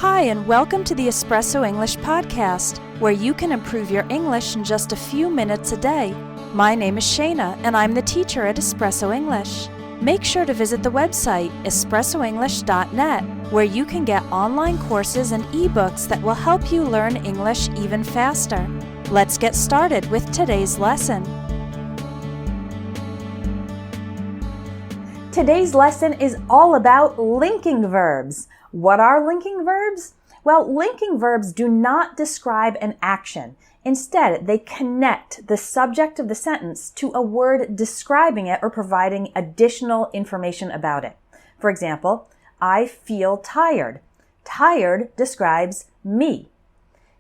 Hi, and welcome to the Espresso English podcast, where you can improve your English in just a few minutes a day. My name is Shayna, and I'm the teacher at Espresso English. Make sure to visit the website espressoenglish.net, where you can get online courses and ebooks that will help you learn English even faster. Let's get started with today's lesson. Today's lesson is all about linking verbs. What are linking verbs? Well, linking verbs do not describe an action. Instead, they connect the subject of the sentence to a word describing it or providing additional information about it. For example, I feel tired. Tired describes me.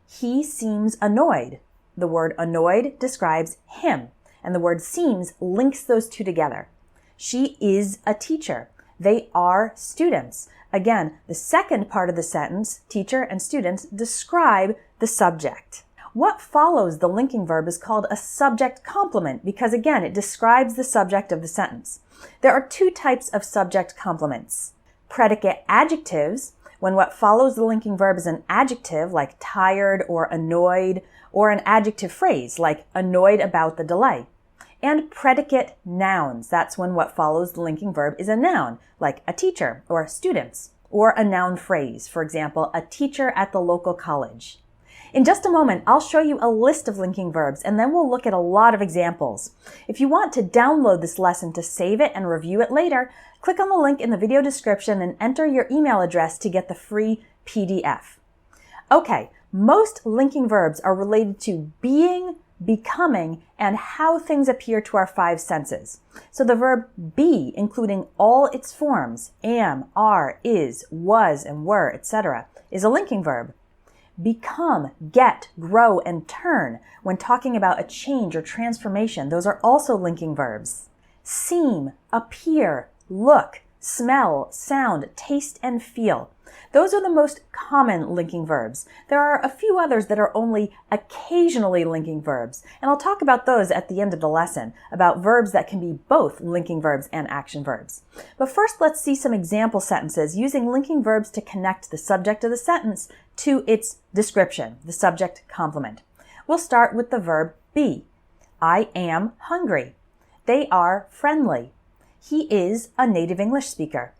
He seems annoyed. The word annoyed describes him, and the word seems links those two together. She is a teacher. They are students. Again, the second part of the sentence, teacher and students, describe the subject. What follows the linking verb is called a subject complement because, again, it describes the subject of the sentence. There are two types of subject complements. Predicate adjectives, when what follows the linking verb is an adjective like tired or annoyed, or an adjective phrase like annoyed about the delay. And predicate nouns, that's when what follows the linking verb is a noun, like a teacher or students, or a noun phrase, for example, a teacher at the local college. In just a moment, I'll show you a list of linking verbs, and then we'll look at a lot of examples. If you want to download this lesson to save it and review it later, click on the link in the video description and enter your email address to get the free PDF. Okay, most linking verbs are related to being, becoming, and how things appear to our five senses. So the verb be, including all its forms, am, are, is, was, and were, etc., is a linking verb. Become, get, grow, and turn, when talking about a change or transformation, those are also linking verbs. Seem, appear, look, smell, sound, taste, and feel. Those are the most common linking verbs. There are a few others that are only occasionally linking verbs, and I'll talk about those at the end of the lesson, about verbs that can be both linking verbs and action verbs. But first, let's see some example sentences using linking verbs to connect the subject of the sentence to its description, the subject complement. We'll start with the verb be. I am hungry. They are friendly. He is a native English speaker.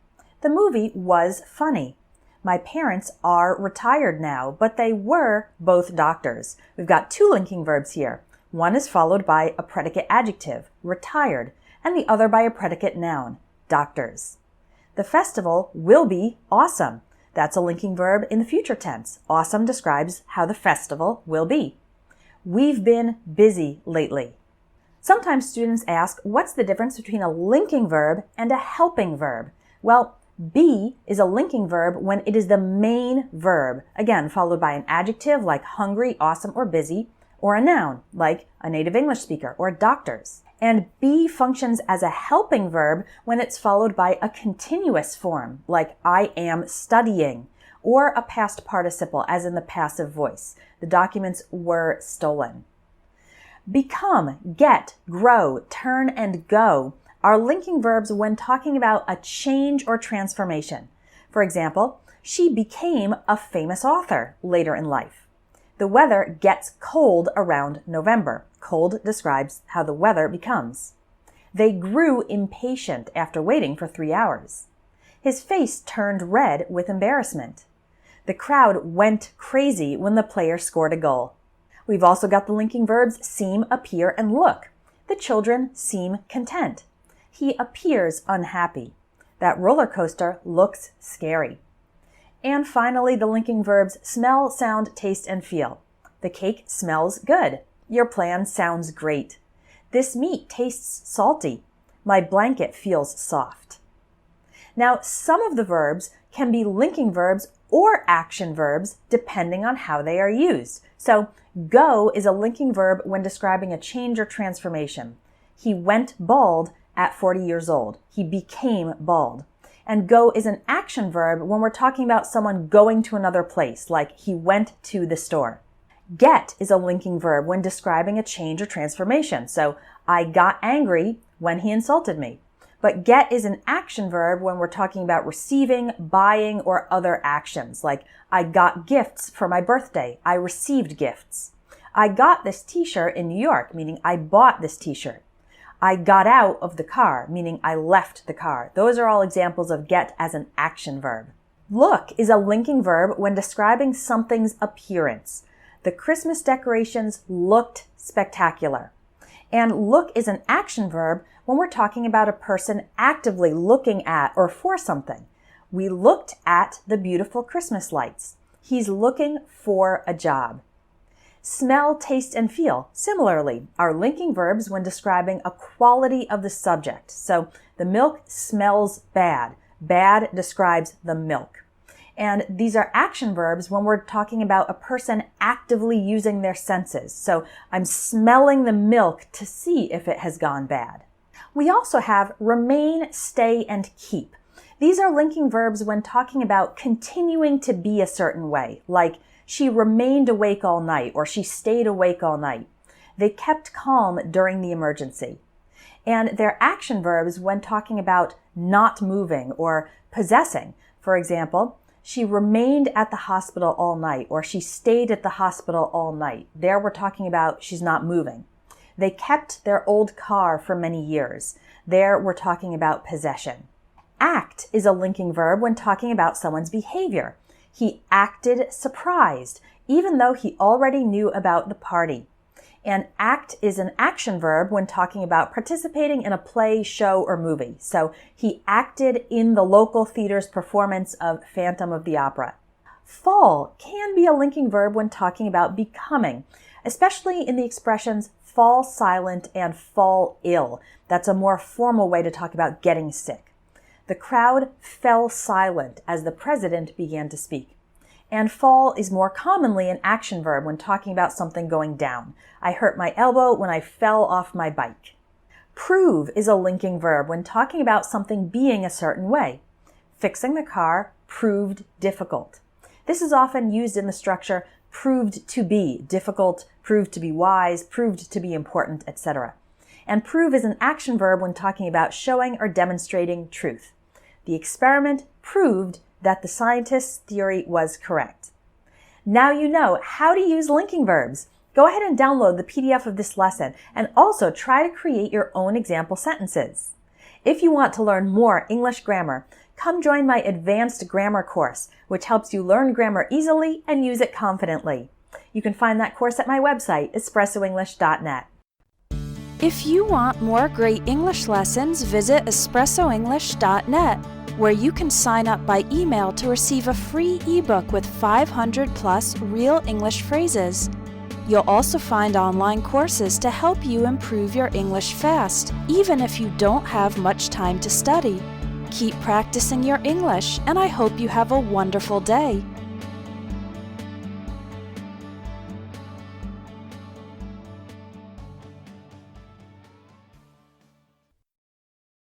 The movie was funny. My parents are retired now, but they were both doctors. We've got two linking verbs here. One is followed by a predicate adjective, retired, and the other by a predicate noun, doctors. The festival will be awesome. That's a linking verb in the future tense. Awesome describes how the festival will be. We've been busy lately. Sometimes students ask, what's the difference between a linking verb and a helping verb? Well, be is a linking verb when it is the main verb, again, followed by an adjective like hungry, awesome, or busy, or a noun like a native English speaker or doctors. And be functions as a helping verb when it's followed by a continuous form like I am studying, or a past participle as in the passive voice. The documents were stolen. Become, get, grow, turn, and go are linking verbs when talking about a change or transformation. For example, she became a famous author later in life. The weather gets cold around November. Cold describes how the weather becomes. They grew impatient after waiting for 3 hours. His face turned red with embarrassment. The crowd went crazy when the player scored a goal. We've also got the linking verbs seem, appear, and look. The children seem content. He appears unhappy. That roller coaster looks scary. And finally, the linking verbs smell, sound, taste, and feel. The cake smells good. Your plan sounds great. This meat tastes salty. My blanket feels soft. Now, some of the verbs can be linking verbs or action verbs depending on how they are used. So, go is a linking verb when describing a change or transformation. He went bald at 40 years old. He became bald. And go is an action verb when we're talking about someone going to another place, like he went to the store. Get is a linking verb when describing a change or transformation. So, I got angry when he insulted me. But get is an action verb when we're talking about receiving, buying, or other actions, like I got gifts for my birthday. I received gifts. I got this t-shirt in New York, meaning I bought this t-shirt. I got out of the car, meaning I left the car. Those are all examples of get as an action verb. Look is a linking verb when describing something's appearance. The Christmas decorations looked spectacular. And look is an action verb when we're talking about a person actively looking at or for something. We looked at the beautiful Christmas lights. He's looking for a job. Smell, taste, and feel, similarly, are linking verbs when describing a quality of the subject. So the milk smells bad. Bad describes the milk. And these are action verbs when we're talking about a person actively using their senses. So I'm smelling the milk to see if it has gone bad. We also have remain, stay, and keep. These are linking verbs when talking about continuing to be a certain way, like she remained awake all night or she stayed awake all night. They kept calm during the emergency. And they're action verbs when talking about not moving or possessing. For example, she remained at the hospital all night, or she stayed at the hospital all night. There we're talking about she's not moving. They kept their old car for many years. There we're talking about possession. Act is a linking verb when talking about someone's behavior. He acted surprised, even though he already knew about the party. And act is an action verb when talking about participating in a play, show, or movie. So he acted in the local theater's performance of Phantom of the Opera. Fall can be a linking verb when talking about becoming, especially in the expressions fall silent and fall ill. That's a more formal way to talk about getting sick. The crowd fell silent as the president began to speak. And fall is more commonly an action verb when talking about something going down. I hurt my elbow when I fell off my bike. Prove is a linking verb when talking about something being a certain way. Fixing the car proved difficult. This is often used in the structure proved to be difficult, proved to be wise, proved to be important, etc. And prove is an action verb when talking about showing or demonstrating truth. The experiment proved that the scientist's theory was correct. Now you know how to use linking verbs. Go ahead and download the PDF of this lesson and also try to create your own example sentences. If you want to learn more English grammar, come join my advanced grammar course, which helps you learn grammar easily and use it confidently. You can find that course at my website, espressoenglish.net. If you want more great English lessons, visit espressoenglish.net, where you can sign up by email to receive a free ebook with 500 plus real English phrases. You'll also find online courses to help you improve your English fast, even if you don't have much time to study. Keep practicing your English, and I hope you have a wonderful day.